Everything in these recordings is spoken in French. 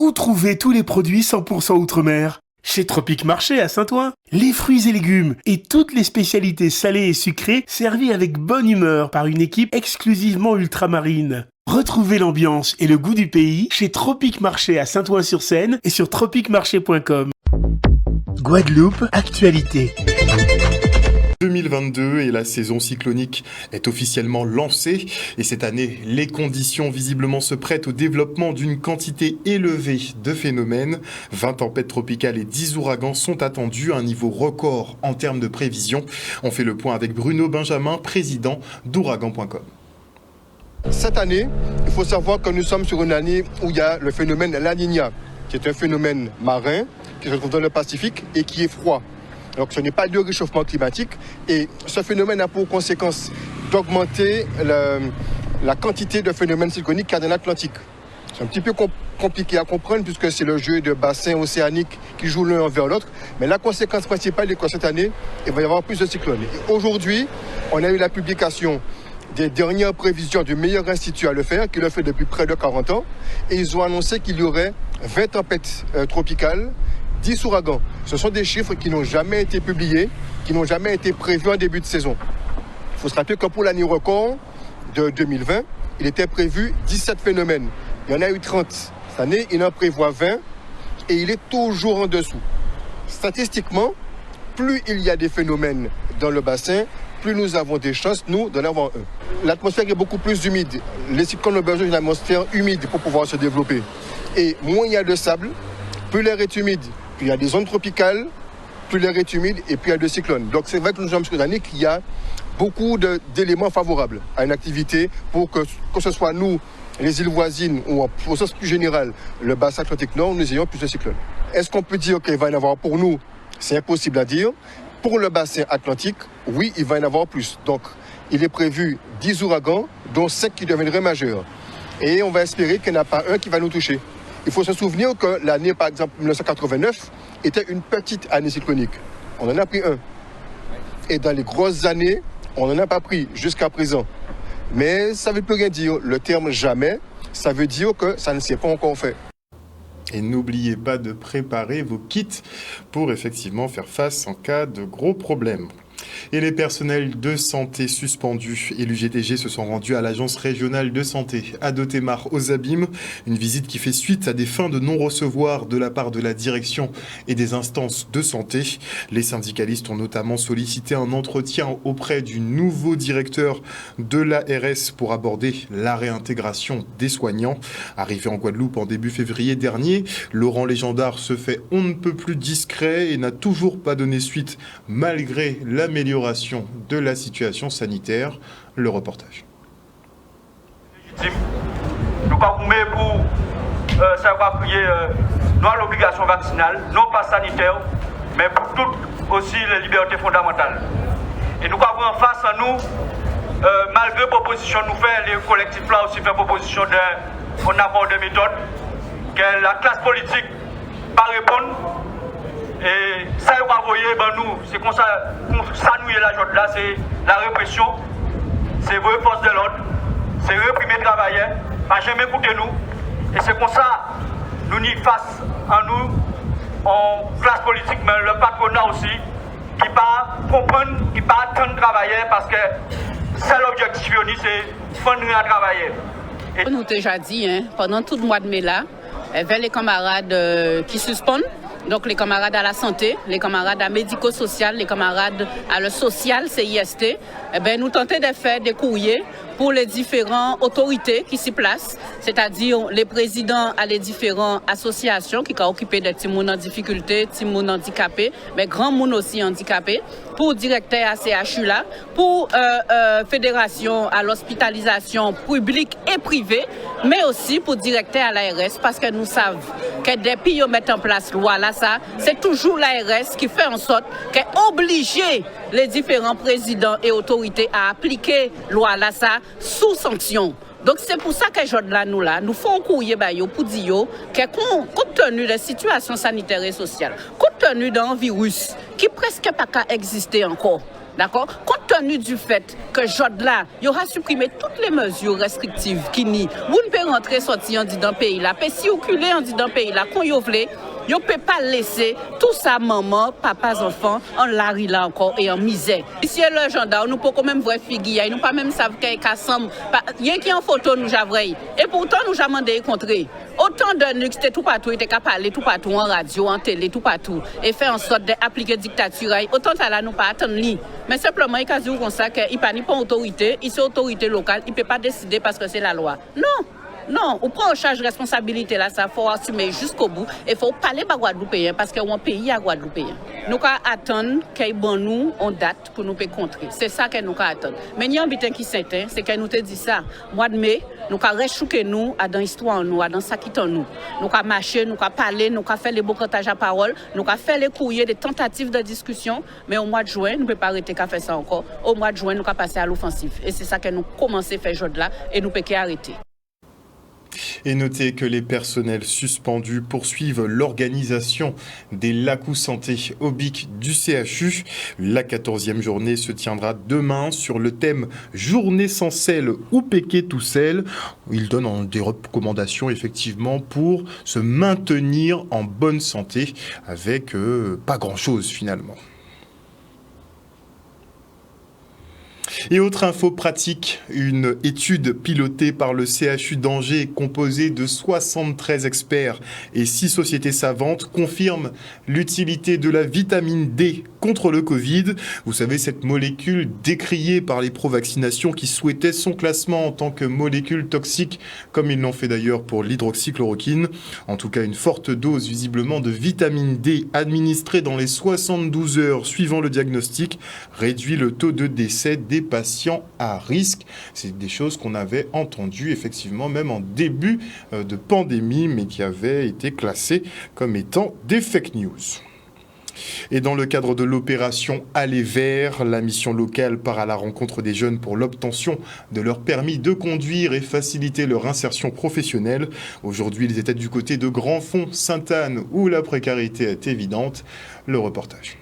Où trouver tous les produits 100% Outre-mer ? Chez Tropique Marché à Saint-Ouen. Les fruits et légumes et toutes les spécialités salées et sucrées servies avec bonne humeur par une équipe exclusivement ultramarine. Retrouvez l'ambiance et le goût du pays chez Tropique Marché à Saint-Ouen-sur-Seine et sur tropiquemarché.com. Guadeloupe, actualité. 2022 et la saison cyclonique est officiellement lancée et cette année, les conditions visiblement se prêtent au développement d'une quantité élevée de phénomènes. 20 tempêtes tropicales et 10 ouragans sont attendus à un niveau record en termes de prévision. On fait le point avec Bruno Benjamin, président d'ouragan.com. Cette année, il faut savoir que nous sommes sur une année où il y a le phénomène La Niña, qui est un phénomène marin qui se trouve dans le Pacifique et qui est froid. Donc ce n'est pas de réchauffement climatique et ce phénomène a pour conséquence d'augmenter la quantité de phénomènes cycloniques qu'il y a dans l'Atlantique. C'est un petit peu compliqué à comprendre puisque c'est le jeu de bassins océaniques qui jouent l'un envers l'autre. Mais la conséquence principale est que cette année, il va y avoir plus de cyclones. Et aujourd'hui, on a eu la publication des dernières prévisions du meilleur institut à le faire, qui le fait depuis près de 40 ans. Et ils ont annoncé qu'il y aurait 20 tempêtes tropicales, 10 ouragans. Ce sont des chiffres qui n'ont jamais été publiés, qui n'ont jamais été prévus en début de saison. Il faut se rappeler que pour l'année record de 2020, il était prévu 17 phénomènes. Il y en a eu 30. Cette année, il en prévoit 20 et il est toujours en dessous. Statistiquement, plus il y a des phénomènes dans le bassin, plus nous avons des chances, nous, d'en avoir un. L'atmosphère est beaucoup plus humide. Les cyclones ont besoin d'une atmosphère humide pour pouvoir se développer. Et moins il y a de sable, plus l'air est humide. Puis il y a des zones tropicales, plus l'air est humide et puis il y a des cyclones. Donc c'est vrai que nous sommes sur une année qu'il y a beaucoup d'éléments favorables à une activité pour que ce soit nous, les îles voisines ou au sens plus général, le bassin Atlantique Nord, nous ayons plus de cyclones. Est-ce qu'on peut dire qu'il va y en avoir pour nous ? C'est impossible à dire. Pour le bassin Atlantique, oui, il va y en avoir plus. Donc il est prévu 10 ouragans, dont 5 qui deviendraient majeurs. Et on va espérer qu'il n'y en a pas un qui va nous toucher. Il faut se souvenir que l'année, par exemple, 1989, était une petite année cyclonique. On en a pris un. Et dans les grosses années, on n'en a pas pris jusqu'à présent. Mais ça ne veut plus rien dire. Le terme « jamais », ça veut dire que ça ne s'est pas encore fait. Et n'oubliez pas de préparer vos kits pour effectivement faire face en cas de gros problèmes. Et les personnels de santé suspendus et l'UGTG se sont rendus à l'agence régionale de santé à Dotemar aux Abîmes. Une visite qui fait suite à des fins de non-recevoir de la part de la direction et des instances de santé. Les syndicalistes ont notamment sollicité un entretien auprès du nouveau directeur de l'ARS pour aborder la réintégration des soignants. Arrivé en Guadeloupe en début février dernier, Laurent Légendard se fait on ne peut plus discret et n'a toujours pas donné suite malgré l'amélioration de la situation sanitaire. Le reportage. Légitime. Nous pas pour savoir crier non à l'obligation vaccinale, non pas sanitaire, mais pour toutes aussi les libertés fondamentales. Et nous avons en face à nous, malgré proposition nous fait, les collectifs là aussi fait proposition d'un apport de méthode, que la classe politique pas répondre. Et ça, vous voyez, nous, c'est comme ça, nous est la joie là, c'est la répression, c'est vos forces de l'ordre, c'est réprimer les travailleurs, pas jamais écouter nous. Et c'est comme ça, nous n'y face à nous, en classe politique, mais le patronat aussi, qui pas comprendre, qui pas attendre travailler, parce que c'est l'objectif, c'est faire à travailler. Et nous déjà dit, pendant tout le mois de mai là, vers les camarades qui suspendent, donc les camarades à la santé, les camarades à médico-social, les camarades à le social, CIST, nous tentons de faire des courriers pour les différentes autorités qui s'y placent, c'est-à-dire les présidents à les différentes associations qui sont occupées de petits gens en difficulté, petits gens handicapés, mais grands gens aussi handicapés, pour directeur à CHU là, pour fédération à l'hospitalisation publique et privée, mais aussi pour directeur à l'ARS, parce que nous savons que depuis qu'ils mettent en place loi là, ça, c'est toujours l'ARS qui fait en sorte qu'elle oblige les différents présidents et autorités à appliquer loi là, ça, sous sanction. Donc c'est pour ça que nous faisons un courrier pour dire que compte tenu de la situation sanitaire et sociale, compte tenu d'un virus qui presque pas existé encore, d'accord, compte tenu du fait que Jodla, il aura supprimé toutes les mesures restrictives qui n'y. Vous ne pouvez rentrer, sortir en dit dans le pays là, puis si vous culez en dit dans le pays là, qu'on y ouvre, vous ne pouvez pas laisser tout ça, maman, papas, enfants, en lari là encore et en misère. Ici, le gendarme, nous ne pouvons quand même voir figuier, nous ne pouvons pas même savoir qu'il y a ensemble. Il y a qui en photo nous j'avrais. Et pourtant, nous avons demandé contrer. Autant de nous, c'était tout partout, il était capable de parler tout partout, en radio, en télé, tout partout, et faire en sorte d'appliquer dictature. Autant ça là, nous pas attendre lui. Mais simplement, il a dit comme ça qu'il n'y a pas autorité, il est autorité locale, il ne peut pas décider parce que c'est la loi. Non! Non, on prend en charge responsabilité là, ça faut assumer jusqu'au bout. Il faut parler à Guadeloupéen parce qu'on pays à Guadeloupéen. Nous attendons qu'il bon nous on date pour nous contrer. C'est ça que nous attendons. Mais il y a un bitin qui s'éteint, c'est qu'elle nous te dit ça. Mois de mai, nous rechouquer nous dans l'histoire nous, dans ça qui est nous. Nous marcher, nous parler, nous faire les beaux cantages à parole, nous faire les courriers, des tentatives de discussion. Mais au mois de juin, nous ne pouvons pas arrêter qu'à faire ça encore. Au mois de juin, nous passer à l'offensive. Et c'est ça que nous commençons à faire aujourd'hui là et nous pouvons arrêter. Et notez que les personnels suspendus poursuivent l'organisation des Lacous Santé au BIC du CHU. La 14e journée se tiendra demain sur le thème Journée sans sel ou péqué tout sel. Ils donnent des recommandations effectivement pour se maintenir en bonne santé avec pas grand-chose finalement. Et autre info pratique, une étude pilotée par le CHU d'Angers composée de 73 experts et 6 sociétés savantes confirme l'utilité de la vitamine D contre le Covid. Vous savez, cette molécule décriée par les pro-vaccinations qui souhaitaient son classement en tant que molécule toxique, comme ils l'ont fait d'ailleurs pour l'hydroxychloroquine. En tout cas, une forte dose visiblement de vitamine D administrée dans les 72 heures suivant le diagnostic réduit le taux de décès des patients à risque. C'est des choses qu'on avait entendues effectivement même en début de pandémie, mais qui avaient été classées comme étant des fake news. Et dans le cadre de l'opération Aller Vert, la mission locale part à la rencontre des jeunes pour l'obtention de leur permis de conduire et faciliter leur insertion professionnelle. Aujourd'hui, ils étaient du côté de Grandfond, Sainte-Anne, où la précarité est évidente. Le reportage.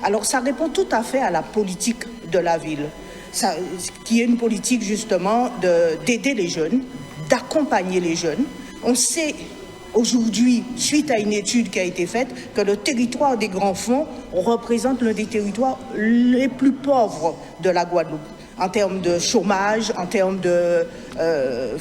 Alors ça répond tout à fait à la politique de la ville, qui est une politique justement d'aider les jeunes, d'accompagner les jeunes. On sait aujourd'hui, suite à une étude qui a été faite, que le territoire des Grands Fonds représente l'un des territoires les plus pauvres de la Guadeloupe, en termes de chômage, en termes de...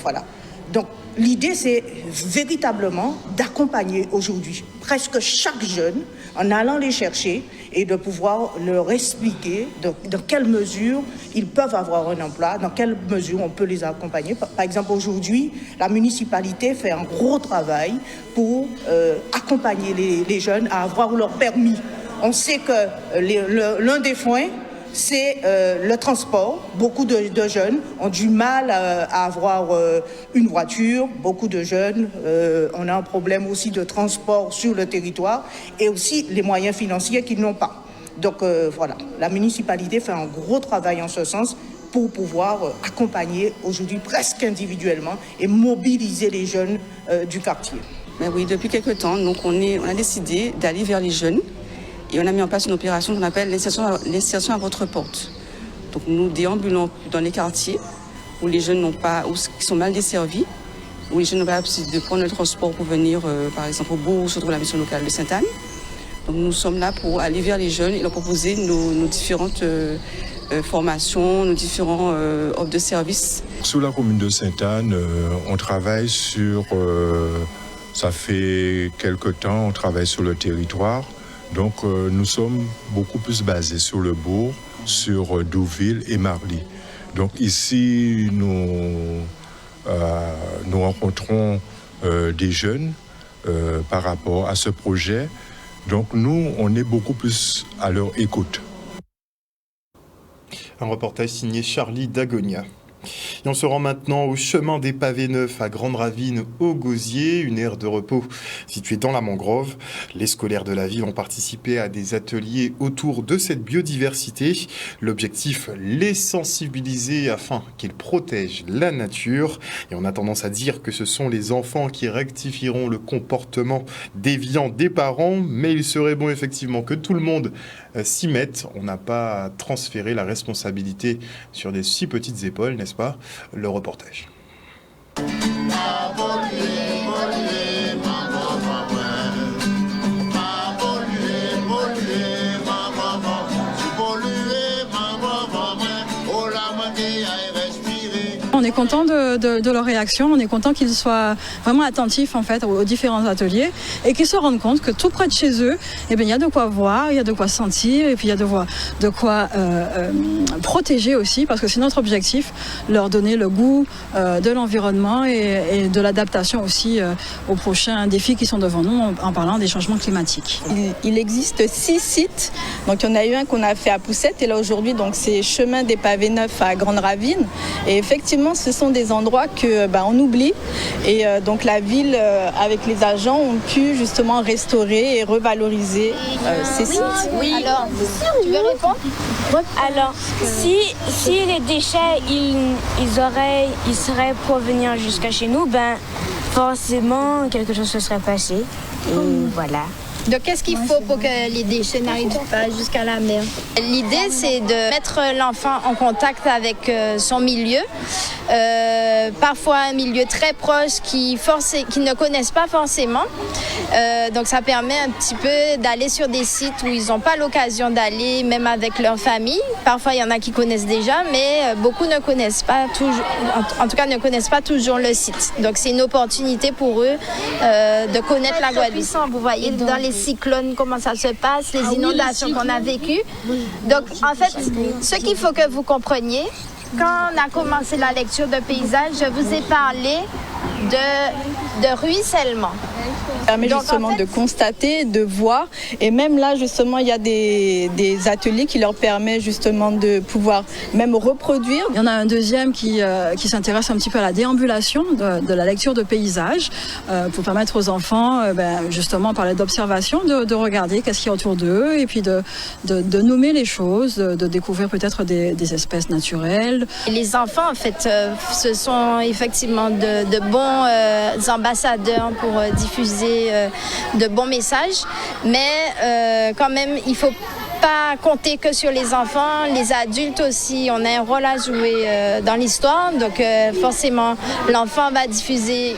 voilà. Donc l'idée, c'est véritablement d'accompagner aujourd'hui presque chaque jeune en allant les chercher et de pouvoir leur expliquer dans quelle mesure ils peuvent avoir un emploi, dans quelle mesure on peut les accompagner. Par exemple, aujourd'hui, la municipalité fait un gros travail pour accompagner les jeunes à avoir leur permis. On sait que l'un des freins, c'est le transport. Beaucoup de jeunes ont du mal à avoir une voiture. Beaucoup de jeunes, on a un problème aussi de transport sur le territoire et aussi les moyens financiers qu'ils n'ont pas. Donc voilà, la municipalité fait un gros travail en ce sens pour pouvoir accompagner aujourd'hui presque individuellement et mobiliser les jeunes du quartier. Mais oui, depuis quelques temps, donc on a décidé d'aller vers les jeunes. Et on a mis en place une opération qu'on appelle l'insertion à votre porte. Donc nous déambulons dans les quartiers où les jeunes qui sont mal desservis, où les jeunes n'ont pas la possibilité de prendre le transport pour venir, par exemple, au bourg, se trouve la mission locale de Sainte-Anne. Donc nous sommes là pour aller vers les jeunes et leur proposer nos différentes formations, nos différents offres de services. Sur la commune de Sainte-Anne, on travaille ça fait quelque temps, on travaille sur le territoire. Donc nous sommes beaucoup plus basés sur le bourg, sur Douville et Marly. Donc ici, nous rencontrons des jeunes par rapport à ce projet. Donc nous, on est beaucoup plus à leur écoute. Un reportage signé Charlie Dagonia. Et on se rend maintenant au chemin des Pavés Neufs à Grande-Ravine au Gosier, une aire de repos située dans la mangrove. Les scolaires de la ville ont participé à des ateliers autour de cette biodiversité. L'objectif, les sensibiliser afin qu'ils protègent la nature. Et on a tendance à dire que ce sont les enfants qui rectifieront le comportement déviant des parents, mais il serait bon effectivement que tout le monde s'y mette. On n'a pas transféré la responsabilité sur des si petites épaules, n'est-ce pas? Le reportage. On est content de leur réaction, on est content qu'ils soient vraiment attentifs en fait aux différents ateliers et qu'ils se rendent compte que tout près de chez eux, eh bien, il y a de quoi voir, il y a de quoi sentir et puis il y a de quoi protéger aussi, parce que c'est notre objectif, leur donner le goût de l'environnement et de l'adaptation aussi aux prochains défis qui sont devant nous en parlant des changements climatiques. Il existe 6 sites, donc il y en a eu un qu'on a fait à Poussette et là aujourd'hui donc c'est Chemin des Pavés Neufs à Grande-Ravine et effectivement ce sont des endroits que on oublie et donc la ville avec les agents ont pu justement restaurer et revaloriser ces sites. Oui, alors tu veux répondre? Alors si les déchets ils seraient pour venir jusqu'à chez nous, forcément quelque chose se serait passé et voilà. Donc, qu'est-ce qu'il faut pour que les déchets n'arrivent pas jusqu'à la mer? L'idée, c'est de mettre l'enfant en contact avec son milieu, parfois un milieu très proche qu'ils ne connaissent pas forcément. Donc, ça permet un petit peu d'aller sur des sites où ils n'ont pas l'occasion d'aller, même avec leur famille. Parfois, il y en a qui connaissent déjà, mais beaucoup ne connaissent pas toujours, en tout cas, ne connaissent pas toujours le site. Donc, c'est une opportunité pour eux de connaître la Guadeloupe. Vous voyez, dans les cyclones, comment ça se passe, les inondations qu'on a vécues. Donc, en fait, ce qu'il faut que vous compreniez, quand on a commencé la lecture de paysage, je vous ai parlé de ruissellement. Ça permet justement de constater, de voir. Et même là, justement, il y a des ateliers qui leur permettent justement de pouvoir même reproduire. Il y en a un deuxième qui s'intéresse un petit peu à la déambulation de la lecture de paysages pour permettre aux enfants, justement, parler d'observation, de regarder qu'est-ce qu'il y a autour d'eux et puis de nommer les choses, de découvrir peut-être des espèces naturelles. Les enfants, en fait, ce sont effectivement de bons ambassadeurs pour diffuser de bons messages, mais quand même, il ne faut pas compter que sur les enfants, les adultes aussi, on a un rôle à jouer dans l'histoire, donc forcément l'enfant va diffuser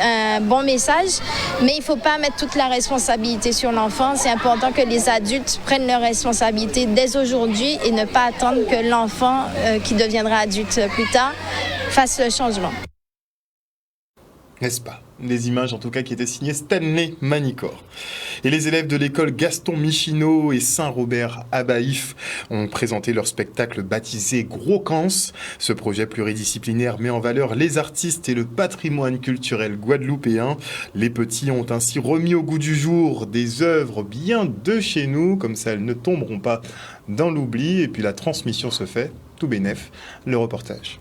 un bon message, mais il ne faut pas mettre toute la responsabilité sur l'enfant, c'est important que les adultes prennent leurs responsabilités dès aujourd'hui et ne pas attendre que l'enfant qui deviendra adulte plus tard fasse le changement. N'est-ce pas? Les images en tout cas qui étaient signées Stanley Manicor. Et les élèves de l'école Gaston Michino et Saint-Robert à Baïf ont présenté leur spectacle baptisé Gros Cans. Ce projet pluridisciplinaire met en valeur les artistes et le patrimoine culturel guadeloupéen. Les petits ont ainsi remis au goût du jour des œuvres bien de chez nous, comme ça elles ne tomberont pas dans l'oubli. Et puis la transmission se fait, tout bénef, le reportage.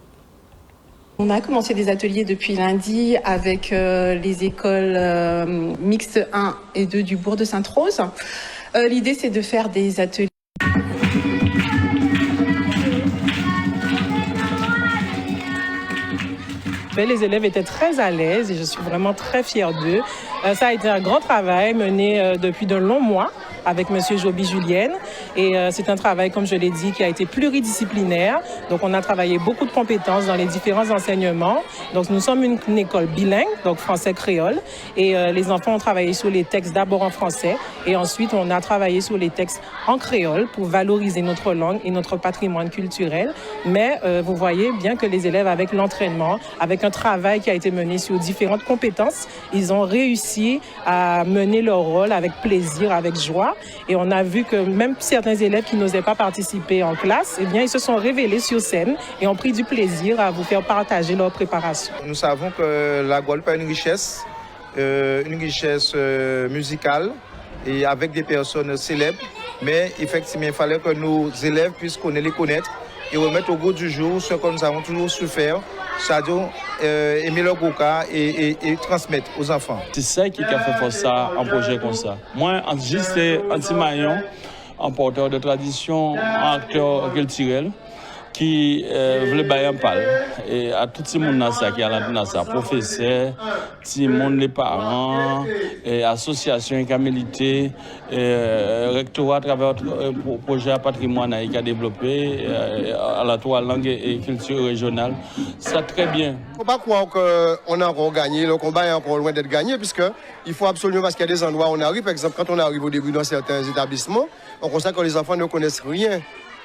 On a commencé des ateliers depuis lundi avec les écoles mixtes 1 et 2 du bourg de Sainte-Rose. L'idée, c'est de faire des ateliers. Les élèves étaient très à l'aise et je suis vraiment très fière d'eux. Ça a été un grand travail mené depuis de longs mois avec M. Joby-Julienne. Et c'est un travail, comme je l'ai dit, qui a été pluridisciplinaire. Donc, on a travaillé beaucoup de compétences dans les différents enseignements. Donc, nous sommes une école bilingue, donc français-créole. Et les enfants ont travaillé sur les textes d'abord en français. Et ensuite, on a travaillé sur les textes en créole pour valoriser notre langue et notre patrimoine culturel. Mais vous voyez bien que les élèves, avec l'entraînement, avec un travail qui a été mené sur différentes compétences, ils ont réussi à mener leur rôle avec plaisir, avec joie. Et on a vu que même certains élèves qui n'osaient pas participer en classe, eh bien, ils se sont révélés sur scène et ont pris du plaisir à vous faire partager leur préparation. Nous savons que la Guadeloupe a une richesse musicale et avec des personnes célèbres. Mais effectivement, il fallait que nos élèves puissent les connaître et remettre au goût du jour ce que nous avons toujours su faire, c'est-à-dire aimer le coca et transmettre aux enfants. C'est ça qui a fait pour ça, un projet comme ça. Moi, juste anti-maillon, un porteur de tradition, un acteur culturel, qui voulait bailler un pal. Et à tout le monde qui a dans ça, professeurs, tout le monde, les parents, et associations qui ont milité, rectorat à travers le projet patrimoine qui a développé à la trois langues et culture régionale. Ça très bien. Il ne faut pas croire qu'on a encore gagné, le combat est encore loin d'être gagné, puisqu'il faut absolument, parce qu'il y a des endroits où on arrive, par exemple, quand on arrive au début dans certains établissements, on constate que les enfants ne connaissent rien.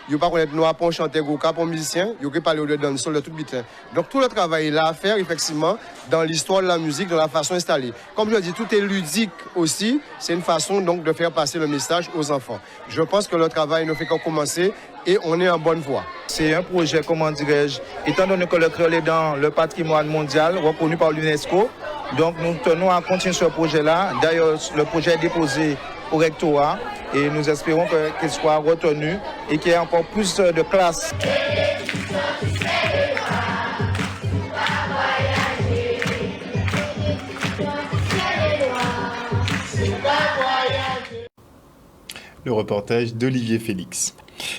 Ils ne pas connaître noir pour chanter goka pour musicien, ils ne parler de dancehall de tout bitin. Donc tout le travail est là à faire effectivement dans l'histoire de la musique, dans la façon installée. Comme je le dis, tout est ludique aussi, c'est une façon donc de faire passer le message aux enfants. Je pense que le travail ne fait qu'en commencer et on est en bonne voie. C'est un projet, comment dirais-je, étant donné que le créole est dans le patrimoine mondial reconnu par l'UNESCO, donc nous tenons à continuer ce projet-là. D'ailleurs, le projet est déposé au rectorat et nous espérons qu'il soit retenu et qu'il y ait encore plus de classes. Le reportage d'Olivier Félix.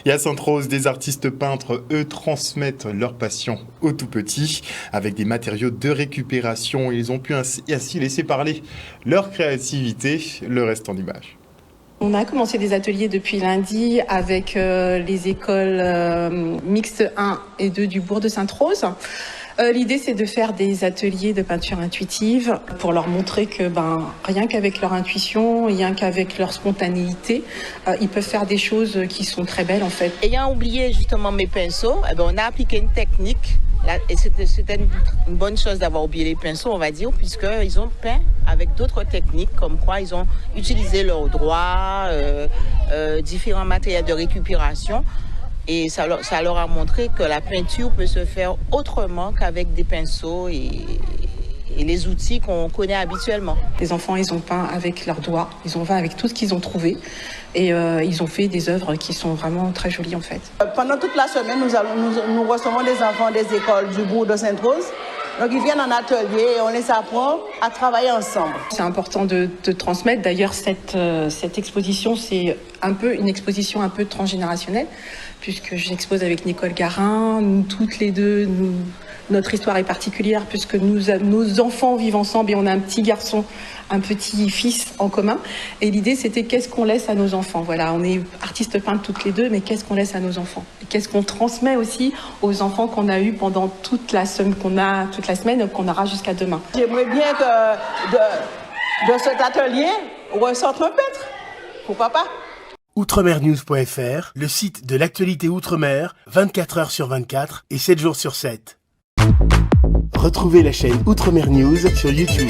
Et à Sainte-Rose, des artistes peintres, eux, transmettent leur passion aux tout-petits avec des matériaux de récupération. Ils ont pu ainsi laisser parler leur créativité, le reste en images. On a commencé des ateliers depuis lundi avec les écoles mixtes 1 et 2 du bourg de Sainte-Rose. L'idée, c'est de faire des ateliers de peinture intuitive pour leur montrer que rien qu'avec leur intuition, rien qu'avec leur spontanéité, ils peuvent faire des choses qui sont très belles en fait. Ayant oublié justement mes pinceaux, on a appliqué une technique. Et c'était une bonne chose d'avoir oublié les pinceaux, on va dire, puisqu'ils ont peint avec d'autres techniques, comme quoi ils ont utilisé leurs doigts, différents matériels de récupération. Et ça leur a montré que la peinture peut se faire autrement qu'avec des pinceaux et les outils qu'on connaît habituellement. Les enfants, ils ont peint avec leurs doigts, ils ont peint avec tout ce qu'ils ont trouvé. Et ils ont fait des œuvres qui sont vraiment très jolies en fait. Pendant toute la semaine, nous recevons des enfants des écoles du bourg de Sainte-Rose. Donc ils viennent en atelier et on les apprend à travailler ensemble. C'est important de transmettre. D'ailleurs, cette exposition, c'est une exposition un peu transgénérationnelle, puisque j'expose avec Nicole Garin. Nous, toutes les deux, notre histoire est particulière puisque nos enfants vivent ensemble et on a un petit garçon, un petit-fils en commun. Et l'idée, c'était qu'est-ce qu'on laisse à nos enfants. Voilà, on est artistes peintres toutes les deux, mais qu'est-ce qu'on laisse à nos enfants? Et qu'est-ce qu'on transmet aussi aux enfants qu'on a eu pendant toute la semaine qu'on aura jusqu'à demain. J'aimerais bien que de cet atelier ressorte un peintre. Pourquoi pas? Outremernews.fr, le site de l'actualité Outre-mer, 24 heures sur 24 et 7 jours sur 7. Retrouvez la chaîne Outremer News sur YouTube.